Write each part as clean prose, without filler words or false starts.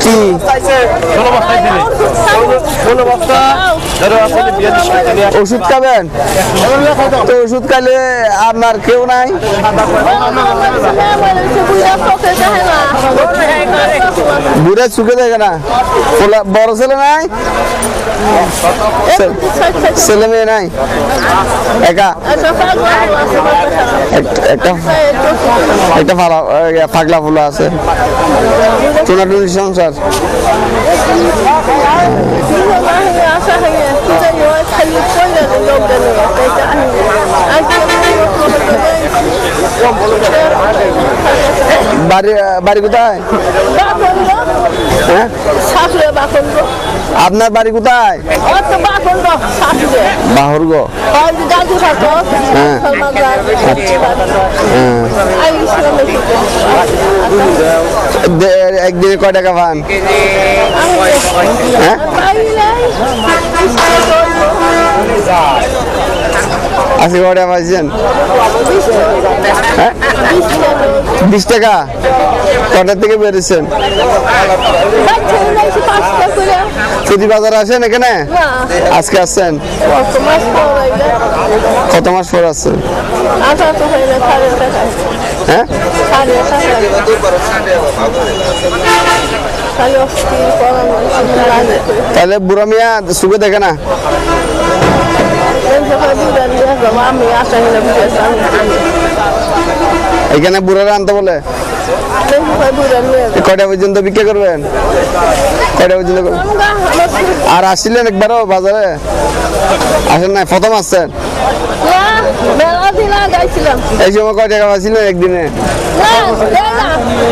কি ওষুধ খাবেন? তো ওষুধ খাইলে আপনার কেউ নাই? বুড়ে চুকে দেখে না? বড় ছেলে নাই? ছেলে মেয়ে নাই? একা একটা পাগলা ফুলা আছে, টোনাটুনি সংসার। বাড়ি কোথায়? আপনার বাড়ি কোথায়? বাহরগ। একদিনে কয় টাকা পান? আজকে কটা পাইছেন? 20 টাকা। কটার থেকে বেরিয়েছেন? প্রতি বাজারে আসেন এখানে? আজকে আসছেন? কত মাস পর আসছেন? হ্যাঁ, তাহলে বুড়া মিয়া সুখে দেখে না? এখানে বুড়ারা আনতে বলে? কয়টা পর্যন্ত বিক্রি করবেন? কয়টা পর্যন্ত? আর আসছিলেন একবারও বাজারে? আসেন না? প্রথম আসছেন? এই সময় কয় টাকা পাচ্ছিলেন একদিনে?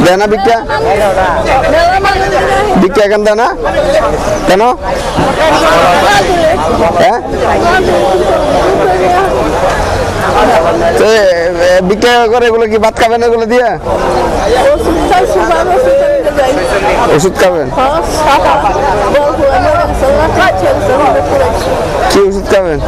দেয় না ভিক্ষা? ভিক্ষা এখন দেয় না কেন? হ্যাঁ, ভিক্ষা করে এগুলো কি ভাত খাবেন? এগুলো দিয়ে ওষুধ খাবেন? কি ওষুধ খাবেন?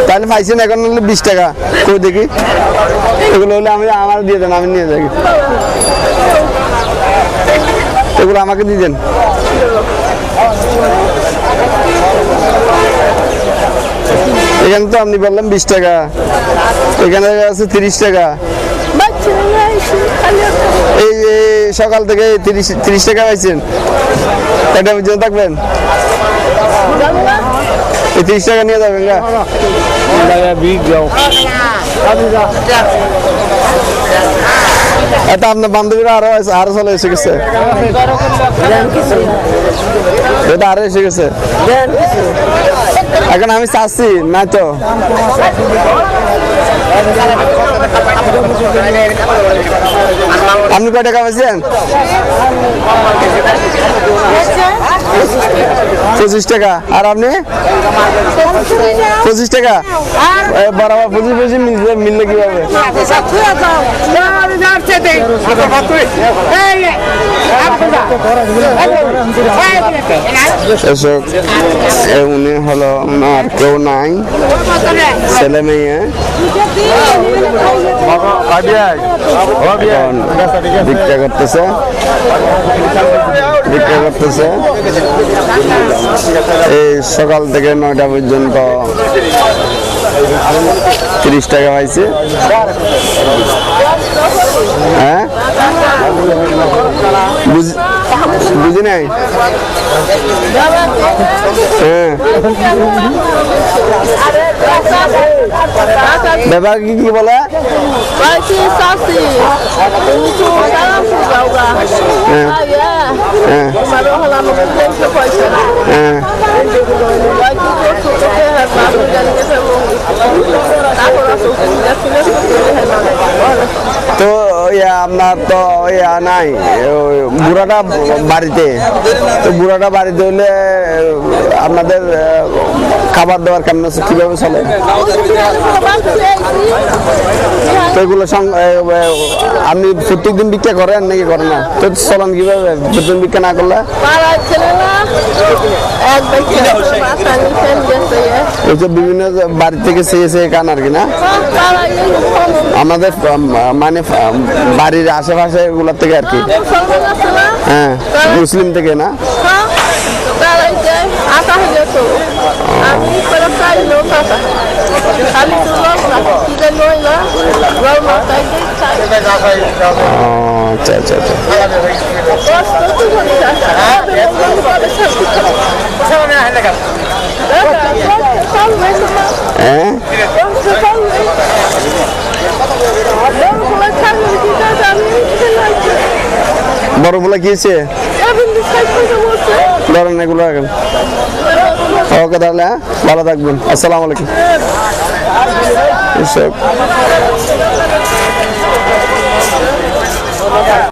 তাহলে পাইছেন এখন হলে 20 টাকা। কই দেখি, এগুলো হলে আমি আমার দিয়ে দেন, আমি নিয়ে যাই। এগুলো আমাকে দিয়ে দেন। এখানে তো আপনি বললাম 20 টাকা, এখানে আছে 30 টাকা। এই সকাল থেকে 30 টাকা পাইছেন, এটা পর্যন্ত থাকবেন? এই 30 টাকা নিয়ে যাবেন গা? এটা আপনার বান্ধবীরা আরো চলে এসে গেছে, এটা আরো এসে গেছে। এখন আমি চাচ্ছি না তো। আপনি কয় টাকা পাইছেন? 25 টাকা। আর আপনি? 25 টাকা। বরাবর 25 মিললে কিভাবে? উনি হলো আর কেউ নাই, ছেলে মেয়ে। ভিক্ষা করতেছে, ভিক্ষা করতেছে এই সকাল থেকে 9টা পর্যন্ত। 30 টাকা পাইছে। হ্যাঁ, বুঝি নাই। হ্যাঁ, ব্যাপার কি বলে? তো আপনার তো নাই, বুড়াটা বাড়িতে, তো বুড়াটা বাড়িতে হলে আপনাদের খাবার দাবার কেমন আছে, কিভাবে চলে? তো এগুলো আপনি প্রত্যেকদিন বিক্রি করেন নাকি করেন না? তো চলেন কিভাবে প্রত্যেকদিন বিক্রি না করলে? ওই যে বিভিন্ন বাড়ি থেকে চেয়ে কান আর কি না আমাদের মানে বাড়ির আশেপাশে গুলোর থেকে আর কি হ্যাঁ মুসলিম থেকে না আচ্ছা আচ্ছা আচ্ছা হ্যাঁ বড় বলে গিয়েছে ধরেন এগুলো এখন ওকে তাহলে হ্যাঁ ভালো থাকবেন আসসালামু আলাইকুম